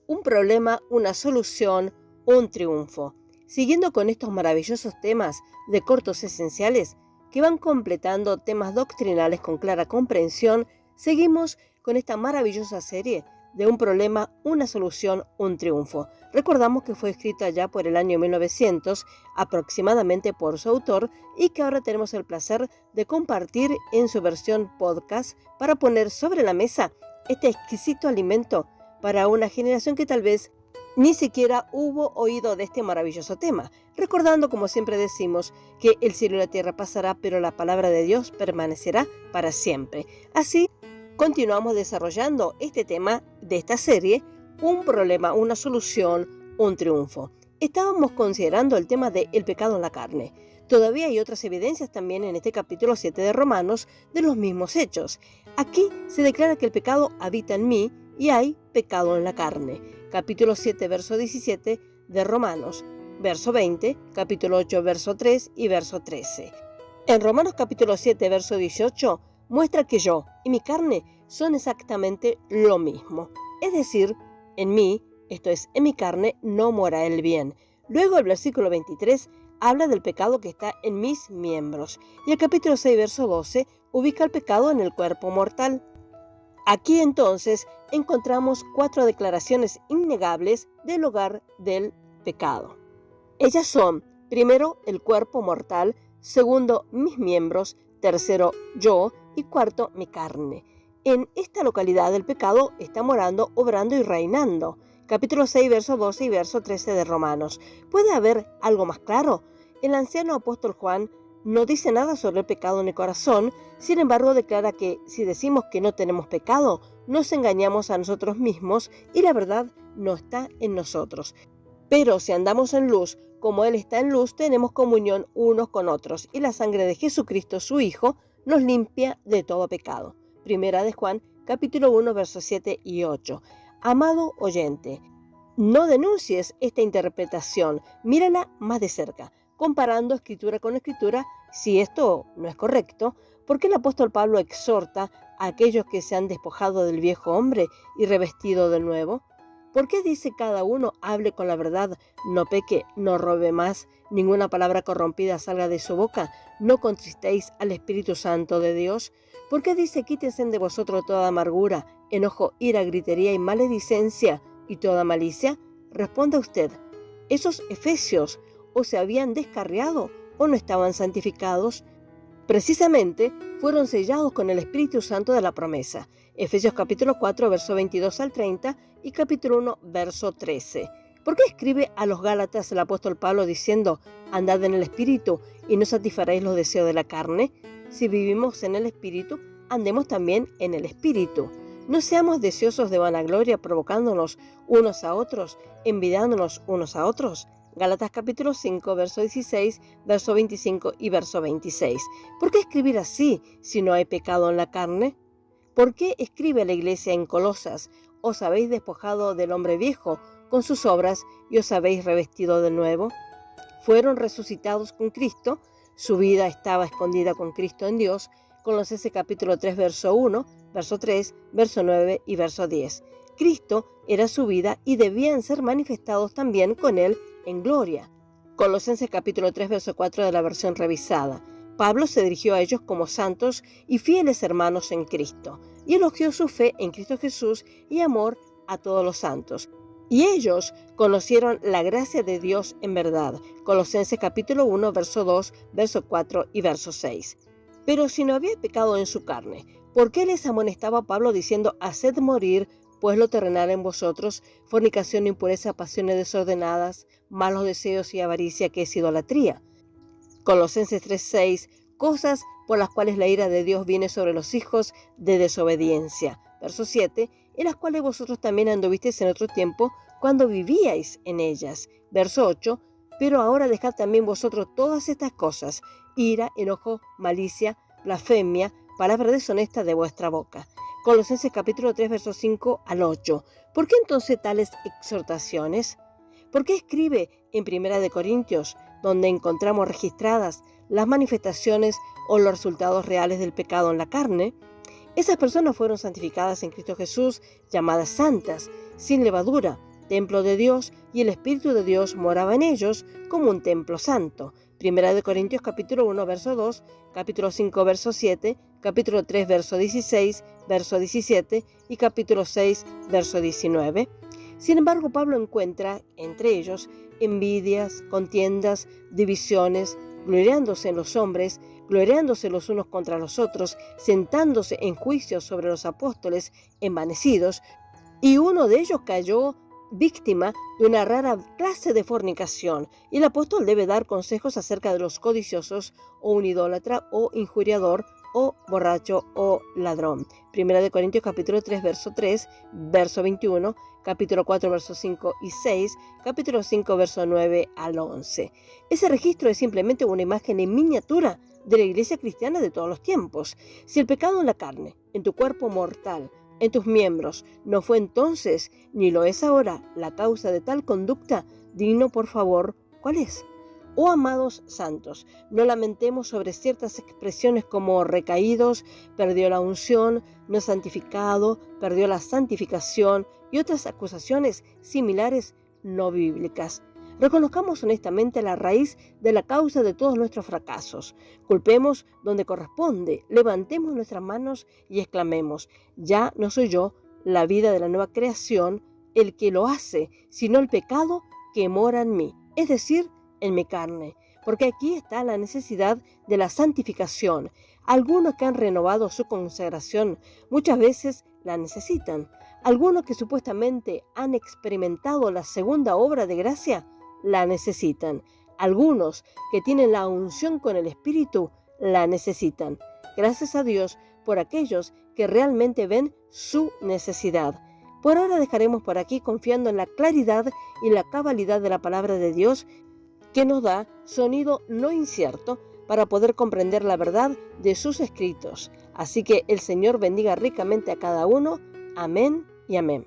un problema, una solución, un triunfo. Siguiendo con estos maravillosos temas de cortos esenciales que van completando temas doctrinales con clara comprensión, seguimos con esta maravillosa serie de un problema, una solución, un triunfo. Recordamos que fue escrita ya por el año 1900 aproximadamente por su autor y que ahora tenemos el placer de compartir en su versión podcast para poner sobre la mesa este exquisito alimento para una generación que tal vez ni siquiera hubo oído de este maravilloso tema, recordando, como siempre decimos, que el cielo y la tierra pasará, pero la palabra de Dios permanecerá para siempre. Así, continuamos desarrollando este tema de esta serie, un problema, una solución, un triunfo. Estábamos considerando el tema del pecado en la carne. Todavía hay otras evidencias también en este capítulo 7 de Romanos de los mismos hechos. Aquí se declara que el pecado habita en mí y hay pecado en la carne. Capítulo 7, verso 17 de Romanos, verso 20, capítulo 8, verso 3 y verso 13. En Romanos capítulo 7, verso 18, muestra que yo y mi carne son exactamente lo mismo. Es decir, en mí, esto es, en mi carne, no mora el bien. Luego el versículo 23 habla del pecado que está en mis miembros. Y el capítulo 6, verso 12, ubica el pecado en el cuerpo mortal. Aquí entonces encontramos 4 declaraciones innegables del hogar del pecado. Ellas son, primero, el cuerpo mortal, segundo, mis miembros, tercero, yo y cuarto, mi carne. En esta localidad el pecado está morando, obrando y reinando. Capítulo 6, verso 12 y verso 13 de Romanos. ¿Puede haber algo más claro? El anciano apóstol Juan no dice nada sobre el pecado en el corazón, sin embargo declara que si decimos que no tenemos pecado, nos engañamos a nosotros mismos y la verdad no está en nosotros. Pero si andamos en luz, como Él está en luz, tenemos comunión unos con otros y la sangre de Jesucristo, su Hijo, nos limpia de todo pecado. Primera de Juan, capítulo 1, versos 7 y 8. Amado oyente, no denuncies esta interpretación, mírala más de cerca, comparando escritura con escritura. Si esto no es correcto, ¿por qué el apóstol Pablo exhorta a aquellos que se han despojado del viejo hombre y revestido del nuevo? ¿Por qué dice cada uno hable con la verdad, no peque, no robe más, ninguna palabra corrompida salga de su boca, no contristéis al Espíritu Santo de Dios? ¿Por qué dice quítese de vosotros toda amargura, enojo, ira, gritería y maledicencia y toda malicia? Responda usted, ¿esos efesios o se habían descarriado o no estaban santificados? Precisamente fueron sellados con el Espíritu Santo de la promesa. Efesios capítulo 4, verso 22 al 30 y capítulo 1, verso 13. ¿Por qué escribe a los Gálatas el apóstol Pablo diciendo, andad en el Espíritu y no satisfaréis los deseos de la carne? Si vivimos en el Espíritu, andemos también en el Espíritu. No seamos deseosos de vanagloria, provocándonos unos a otros, envidiándonos unos a otros. Gálatas capítulo 5, verso 16, verso 25 y verso 26. ¿Por qué escribir así si no hay pecado en la carne? ¿Por qué escribe la iglesia en Colosas, os habéis despojado del hombre viejo con sus obras y os habéis revestido de nuevo? Fueron resucitados con Cristo, su vida estaba escondida con Cristo en Dios. Colosenses capítulo 3, verso 1, verso 3, verso 9 y verso 10. Cristo era su vida y debían ser manifestados también con Él en gloria. Colosenses capítulo 3, verso 4 de la versión revisada. Pablo se dirigió a ellos como santos y fieles hermanos en Cristo, y elogió su fe en Cristo Jesús y amor a todos los santos. Y ellos conocieron la gracia de Dios en verdad. Colosenses capítulo 1, verso 2, verso 4 y verso 6. Pero si no había pecado en su carne, ¿por qué les amonestaba Pablo diciendo, haced morir pues lo terrenal en vosotros, fornicación, impureza, pasiones desordenadas, malos deseos y avaricia, que es idolatría? Colosenses 3:6, cosas por las cuales la ira de Dios viene sobre los hijos de desobediencia. Verso 7, en las cuales vosotros también anduvisteis en otro tiempo, cuando vivíais en ellas. Verso 8, pero ahora dejad también vosotros todas estas cosas, ira, enojo, malicia, blasfemia, palabra deshonesta de vuestra boca. Colosenses capítulo 3, versos 5 al 8. ¿Por qué entonces tales exhortaciones? ¿Por qué escribe en Primera de Corintios, donde encontramos registradas las manifestaciones o los resultados reales del pecado en la carne? Esas personas fueron santificadas en Cristo Jesús, llamadas santas, sin levadura, templo de Dios, y el Espíritu de Dios moraba en ellos como un templo santo. Primera de Corintios capítulo 1, verso 2, capítulo 5, verso 7, capítulo 3, verso 16, verso 17 y capítulo 6, verso 19. Sin embargo, Pablo encuentra entre ellos envidias, contiendas, divisiones, gloriándose en los hombres, gloriándose los unos contra los otros, sentándose en juicio sobre los apóstoles envanecidos, y uno de ellos cayó víctima de una rara clase de fornicación, y el apóstol debe dar consejos acerca de los codiciosos, o un idólatra, o injuriador, o borracho, o ladrón. Primera de Corintios capítulo 3, verso 3, verso 21, capítulo 4, versos 5 y 6, capítulo 5, verso 9 al 11. Ese registro es simplemente una imagen en miniatura de la iglesia cristiana de todos los tiempos. Si el pecado en la carne, en tu cuerpo mortal, en tus miembros, no fue entonces, ni lo es ahora, la causa de tal conducta, dinos por favor, ¿cuál es? Oh amados santos, no lamentemos sobre ciertas expresiones como recaídos, perdió la unción, no santificado, perdió la santificación y otras acusaciones similares no bíblicas. Reconozcamos honestamente la raíz de la causa de todos nuestros fracasos. Culpemos donde corresponde, levantemos nuestras manos y exclamemos: ya no soy yo, la vida de la nueva creación, el que lo hace, sino el pecado que mora en mí, es decir, en mi carne. Porque aquí está la necesidad de la santificación. Algunos que han renovado su consagración muchas veces la necesitan. Algunos que supuestamente han experimentado la segunda obra de gracia la necesitan. Algunos que tienen la unción con el Espíritu la necesitan. Gracias a Dios por aquellos que realmente ven su necesidad. Por ahora dejaremos por aquí confiando en la claridad y la cabalidad de la palabra de Dios, que nos da sonido no incierto para poder comprender la verdad de sus escritos. Así que el Señor bendiga ricamente a cada uno. Amén y amén.